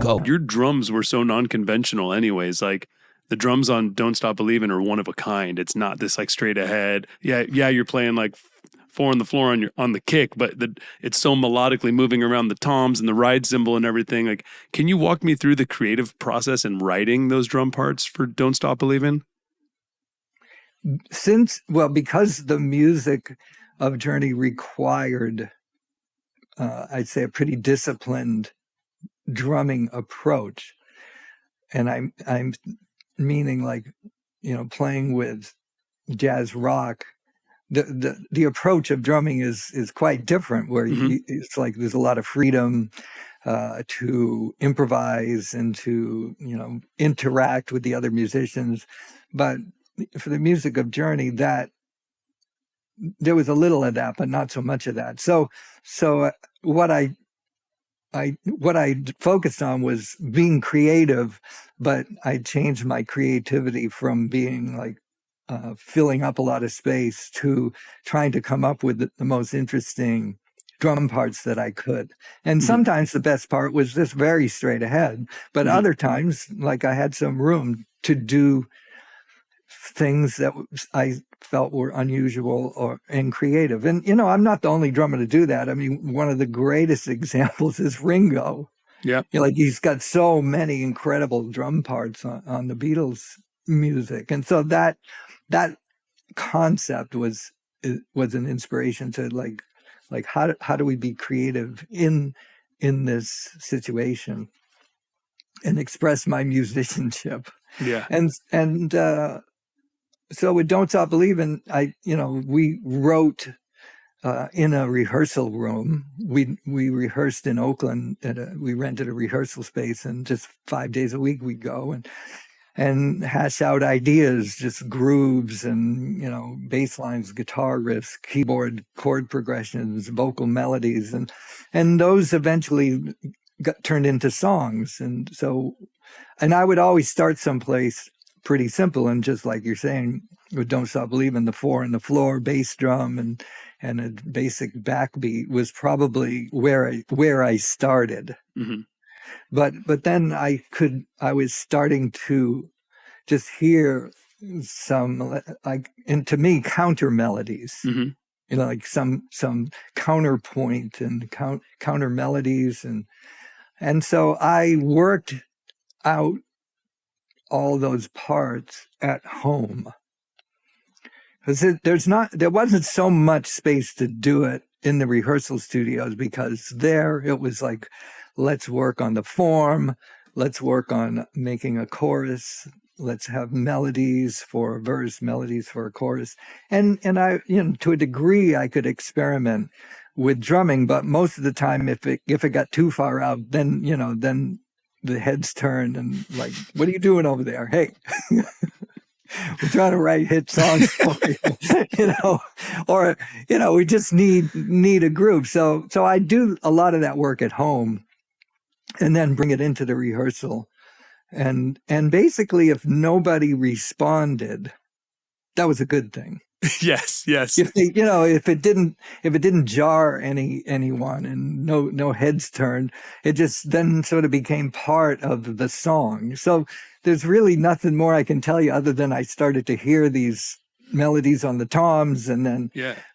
go. Your drums were so non-conventional anyways. Like the drums on Don't Stop Believin' are one of a kind. It's not this like straight ahead. Yeah, you're playing like four on the floor on the kick, but it's so melodically moving around the toms and the ride cymbal and everything. Like, can you walk me through the creative process in writing those drum parts for Don't Stop Believin'? Because the music of Journey required, I'd say, a pretty disciplined drumming approach, and I'm meaning like, playing with jazz rock. The approach of drumming is quite different, where it's like there's a lot of freedom to improvise and to interact with the other musicians. But for the music of Journey, that there was a little of that, but not so much of that. So what I focused on was being creative, but I changed my creativity from being like filling up a lot of space to trying to come up with the most interesting drum parts that I could. And sometimes the best part was just very straight ahead, but other times, like, I had some room to do things that I felt were unusual and creative. And, I'm not the only drummer to do that. I mean, one of the greatest examples is Ringo. Yeah. He's got so many incredible drum parts on the Beatles music. And so that concept was an inspiration to like how do we be creative in this situation and express my musicianship. Yeah. And so with Don't Stop Believin', we wrote in a rehearsal room. We rehearsed in Oakland we rented a rehearsal space, and just 5 days a week we'd go and hash out ideas, just grooves and, bass lines, guitar riffs, keyboard chord progressions, vocal melodies. And those eventually got turned into songs. And I would always start someplace pretty simple. And just like you're saying, with Don't Stop Believin', the four on the floor, bass drum and a basic backbeat was probably where I started. Mm-hmm. But then I was starting to just hear some, like, and to me, counter melodies, like some counterpoint and counter melodies. And so I worked out all those parts at home, because there wasn't so much space to do it in the rehearsal studios, because there it was like, let's work on the form, let's work on making a chorus, let's have melodies for a verse, melodies for a chorus. And I, to a degree, I could experiment with drumming, but most of the time, if it got too far out, then the heads turn and like, what are you doing over there? Hey, we're trying to write hit songs for you, or, we just need a groove. So I do a lot of that work at home and then bring it into the rehearsal. And basically, if nobody responded, that was a good thing. Yes. If they, if it didn't jar anyone and no heads turned, it just then sort of became part of the song. So there's really nothing more I can tell you other than I started to hear these melodies on the toms and then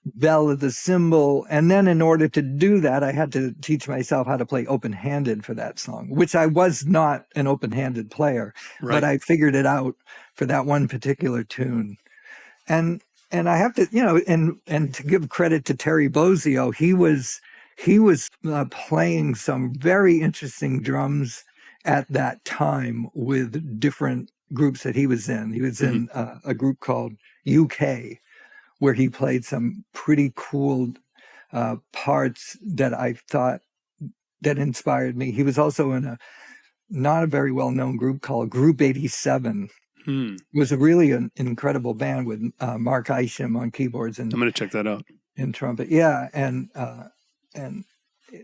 bell of the cymbal. And then in order to do that, I had to teach myself how to play open-handed for that song, which I was not an open-handed player, but I figured it out for that one particular tune. And I have to, and to give credit to Terry Bozzio, he was playing some very interesting drums at that time with different groups that he was in. He was in a group called UK, where he played some pretty cool parts that I thought that inspired me. He was also in a not a very well-known group called Group 87. It was a really an incredible band with Mark Isham on keyboards and I'm going to check that out. In trumpet, yeah, and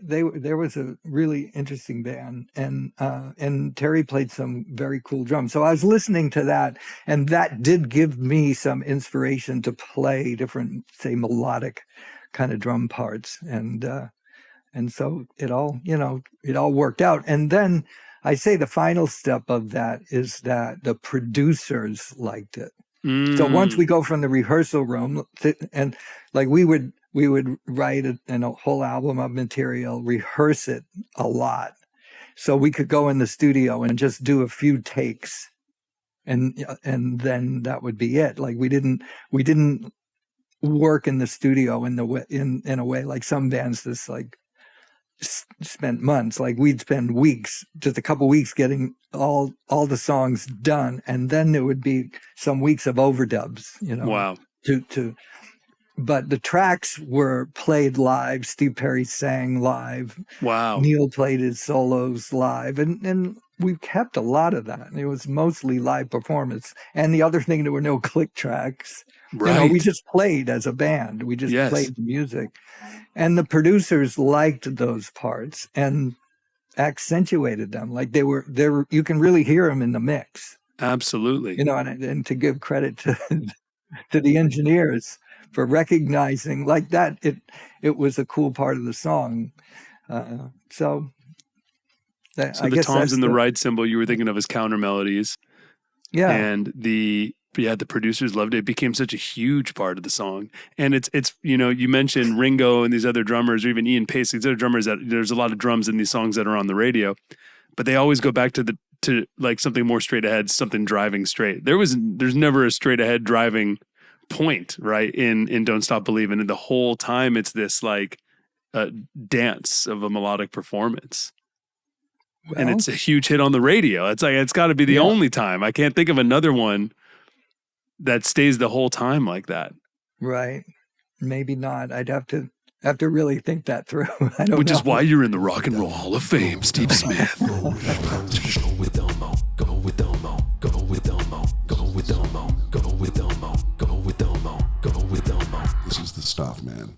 there was a really interesting band, and Terry played some very cool drums. So I was listening to that, and that did give me some inspiration to play different, say, melodic kind of drum parts, and so it all worked out. And then I say the final step of that is that the producers liked it. So once we go from the rehearsal room and like we would write a whole album of material, rehearse it a lot, so we could go in the studio and just do a few takes, and then that would be it. Like we didn't work in the studio in a way like some bands just like spent months. Like we'd spend weeks, just a couple weeks getting all the songs done, and then there would be some weeks of overdubs, Wow. But the tracks were played live. Steve Perry sang live. Wow. Neil played his solos live, and we kept a lot of that. It was mostly live performance. And the other thing, there were no click tracks. Right. We just played as a band. We just played the music. And the producers liked those parts and accentuated them. Like they were, you can really hear them in the mix. Absolutely. And to give credit to the engineers for recognizing like that, it was a cool part of the song. So the toms and the ride cymbal you were thinking of as counter melodies. Yeah. And the producers loved it. It became such a huge part of the song. And it's you mentioned Ringo and these other drummers, or even Ian Pace, these other drummers, that there's a lot of drums in these songs that are on the radio, but they always go back to like something more straight ahead, something driving straight. There's never a straight ahead driving point, right? In Don't Stop Believin', and the whole time it's this like dance of a melodic performance. Well, and it's a huge hit on the radio. It's like, it's got to be the only time. I can't think of another one that stays the whole time like that. Right. Maybe not. I'd have to really think that through. I don't Which know. is why you're in the Rock and Roll Hall of Fame, Steve Smith. Go with Elmo. Go with Elmo. Go with Elmo. Go with Elmo. Go with Elmo. Go with Elmo. Go with Elmo. This is the stuff, man.